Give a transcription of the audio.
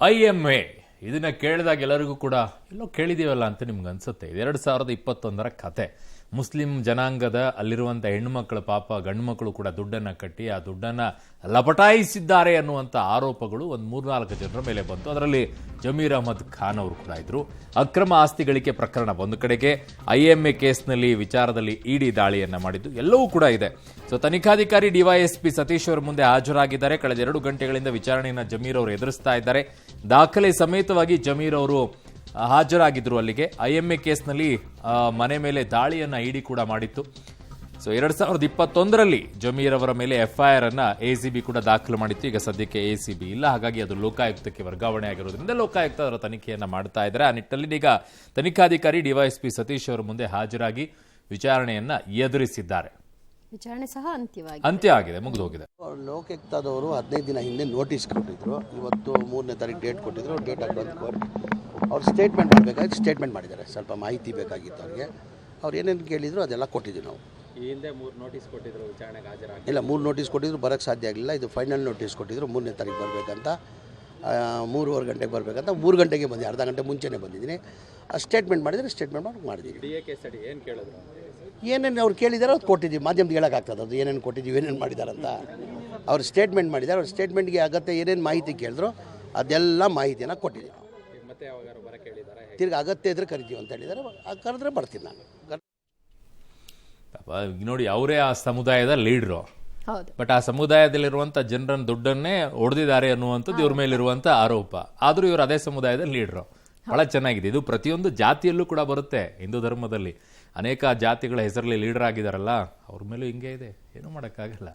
IMA ಇದನ್ನ ಕೇಳಿದಾಗ ಎಲ್ಲರಿಗೂ ಕೂಡ ಎಲ್ಲೋ ಕೇಳಿದೀವಲ್ಲ ಅಂತ ನಿಮ್ಗೆ ಅನ್ಸುತ್ತೆ. 2021ರ ಕತೆ. ಮುಸ್ಲಿಂ ಜನಾಂಗದ ಅಲ್ಲಿರುವಂಥ ಹೆಣ್ಣುಮಕ್ಕಳ ಪಾಪ ಗಂಡು ಮಕ್ಕಳು ಕೂಡ ದುಡ್ಡನ್ನು ಕಟ್ಟಿ ಆ ದುಡ್ಡನ್ನು ಲಪಟಾಯಿಸಿದ್ದಾರೆ ಅನ್ನುವಂಥ ಆರೋಪಗಳು ಒಂದು 3-4 ಜನರ ಮೇಲೆ ಬಂತು. ಅದರಲ್ಲಿ ಜಮೀರ್ ಅಹ್ಮದ್ ಖಾನ್ ಅವರು ಕೂಡ ಇದ್ರು. ಅಕ್ರಮ ಆಸ್ತಿ ಗಳಿಕೆ ಪ್ರಕರಣ ಒಂದು ಕಡೆಗೆ, IMA ಕೇಸ್ನಲ್ಲಿ ವಿಚಾರದಲ್ಲಿ ಇಡಿ ದಾಳಿಯನ್ನ ಮಾಡಿದ್ದು ಎಲ್ಲವೂ ಕೂಡ ಇದೆ. ಸೊ ತನಿಖಾಧಿಕಾರಿ DYSP ಸತೀಶ್ ಅವರ ಮುಂದೆ ಹಾಜರಾಗಿದ್ದಾರೆ. ಕಳೆದ 2 ಗಂಟೆಗಳಿಂದ ವಿಚಾರಣೆಯನ್ನು ಜಮೀರ್ ಅವರು ಎದುರಿಸ್ತಾ ಇದ್ದಾರೆ. ದಾಖಲೆ ಸಮೇತವಾಗಿ ಜಮೀರ್ ಅವರು ಹಾಜರಾಗಿದ್ರು ಅಲ್ಲಿಗೆ. IMA ಕೇಸ್ನಲ್ಲಿ ಮನೆ ಮೇಲೆ ದಾಳಿಯನ್ನ ಇಡಿ ಕೂಡ ಮಾಡಿತ್ತು. ಸೊ 2021ರಲ್ಲಿ ಜಮೀರ್ ಅವರ ಮೇಲೆ FIR ಅನ್ನ ACB ಕೂಡ ದಾಖಲು ಮಾಡಿತ್ತು. ಈಗ ಸದ್ಯಕ್ಕೆ ACB ಇಲ್ಲ, ಹಾಗಾಗಿ ಅದು ಲೋಕಾಯುಕ್ತಕ್ಕೆ ವರ್ಗಾವಣೆ ಆಗಿರೋದ್ರಿಂದ ಲೋಕಾಯುಕ್ತ ಅದರ ತನಿಖೆಯನ್ನ ಮಾಡ್ತಾ ಇದ್ದಾರೆ. ಆ ನಿಟ್ಟಿನಲ್ಲಿ ಈಗ ತನಿಖಾಧಿಕಾರಿ DYSP ಸತೀಶ್ ಅವರ ಮುಂದೆ ಹಾಜರಾಗಿ ವಿಚಾರಣೆಯನ್ನ ಎದುರಿಸಿದ್ದಾರೆ. ವಿಚಾರಣೆ ಸಹ ಅಂತ್ಯ ಆಗಿದೆ, ಮುಗಿದು ಹೋಗಿದೆ. ಲೋಕಾಯುಕ್ತದವರು 15 ದಿನ ಹಿಂದೆ ನೋಟಿಸ್ ಕೊಟ್ಟಿದ್ರು. ಇವತ್ತು 3ನೇ ತಾರೀಕು ಡೇಟ್ ಕೊಟ್ಟಿದ್ರು. ಡೇಟ್ ಬಂದು ಕೋರ್ಟ್ ಅವ್ರು ಸ್ಟೇಟ್ಮೆಂಟ್ ಮಾಡಬೇಕಾಗಿ ಸ್ಟೇಟ್ಮೆಂಟ್ ಮಾಡಿದ್ದಾರೆ. ಸ್ವಲ್ಪ ಮಾಹಿತಿ ಬೇಕಾಗಿತ್ತು ಅವ್ರಿಗೆ. ಅವ್ರು ಏನೇನು ಕೇಳಿದ್ರು ಅದೆಲ್ಲ ಕೊಟ್ಟಿದ್ವಿ ನಾವು. ಈ ಹಿಂದೆ 3 ನೋಟಿಸ್ ಕೊಟ್ಟಿದ್ರು ವಿಚಾರಣೆಗೆ ಹಾಜರಾಗಿ. ಇಲ್ಲ, 3 ನೋಟಿಸ್ ಕೊಟ್ಟಿದ್ರು, ಬರೋಕ್ಕೆ ಸಾಧ್ಯ ಆಗಲಿಲ್ಲ. ಇದು ಫೈನಲ್ ನೋಟಿಸ್ ಕೊಟ್ಟಿದ್ರು. 3ನೇ ತಾರೀಕು ಬರಬೇಕಂತ, 3:15 ಗಂಟೆಗೆ ಬರಬೇಕಂತ. 3 ಗಂಟೆಗೆ ಬಂದು ಅರ್ಧ ಗಂಟೆ ಮುಂಚೆನೇ ಬಂದಿದ್ದೀನಿ. ಸ್ಟೇಟ್ಮೆಂಟ್ ಮಾಡಿದರೆ ಸ್ಟೇಟ್ಮೆಂಟ್ ಮಾಡಿ ಮಾಡಿದ್ದೀವಿ. DA ಸ್ಟಡಿ ಏನು ಕೇಳಿದ್ರು? ಏನೇನು ಅವ್ರು ಕೇಳಿದಾರೋ ಅದು ಕೊಟ್ಟಿದ್ದೀವಿ. ಮಾಧ್ಯಮದ ಹೇಳೋಕ್ಕಾಗ್ತದೆ ಅದು ಏನೇನು ಕೊಟ್ಟಿದ್ದೀವಿ, ಏನೇನು ಮಾಡಿದಾರಂತ. ಅವ್ರು ಸ್ಟೇಟ್ಮೆಂಟ್ ಮಾಡಿದ್ದಾರೆ. ಅವ್ರ ಸ್ಟೇಟ್ಮೆಂಟ್ಗೆ ಅಗತ್ಯ ಏನೇನು ಮಾಹಿತಿ ಕೇಳಿದ್ರು ಅದೆಲ್ಲ ಮಾಹಿತಿಯನ್ನು ಕೊಟ್ಟಿದ್ದೀವಿ. ಮತ್ತೆ ಯಾವಾಗಾರು ಬರಕ್ಕೆ ಹೇಳಿದ್ದಾರೆ? ತಿರ್ಗಿ ಅಗತ್ಯ ಇದ್ರೆ ಕರಿತೀವಿ ಅಂತ ಹೇಳಿದ್ದಾರೆ. ಕರೆದ್ರೆ ಬರ್ತೀನಿ ನಾನು. ನೋಡಿ, ಅವರೇ ಆ ಸಮುದಾಯದ ಲೀಡ್ರು. ಬಟ್ ಆ ಸಮುದಾಯದಲ್ಲಿರುವಂಥ ಜನರನ್ನ ದುಡ್ಡನ್ನೇ ಹೊಡೆದಿದ್ದಾರೆ ಅನ್ನುವಂಥದ್ದು ಇವ್ರ ಮೇಲಿರುವಂಥ ಆರೋಪ. ಆದರೂ ಇವರು ಅದೇ ಸಮುದಾಯದ ಲೀಡ್ರು. ಬಹಳ ಚೆನ್ನಾಗಿದೆ. ಇದು ಪ್ರತಿಯೊಂದು ಜಾತಿಯಲ್ಲೂ ಕೂಡ ಬರುತ್ತೆ. ಹಿಂದೂ ಧರ್ಮದಲ್ಲಿ ಅನೇಕ ಜಾತಿಗಳ ಹೆಸರಲ್ಲಿ ಲೀಡರ್ ಆಗಿದಾರಲ್ಲ, ಅವ್ರ ಮೇಲೂ ಹಿಂಗೆ ಇದೆ. ಏನೂ ಮಾಡೋಕ್ಕಾಗಲ್ಲ.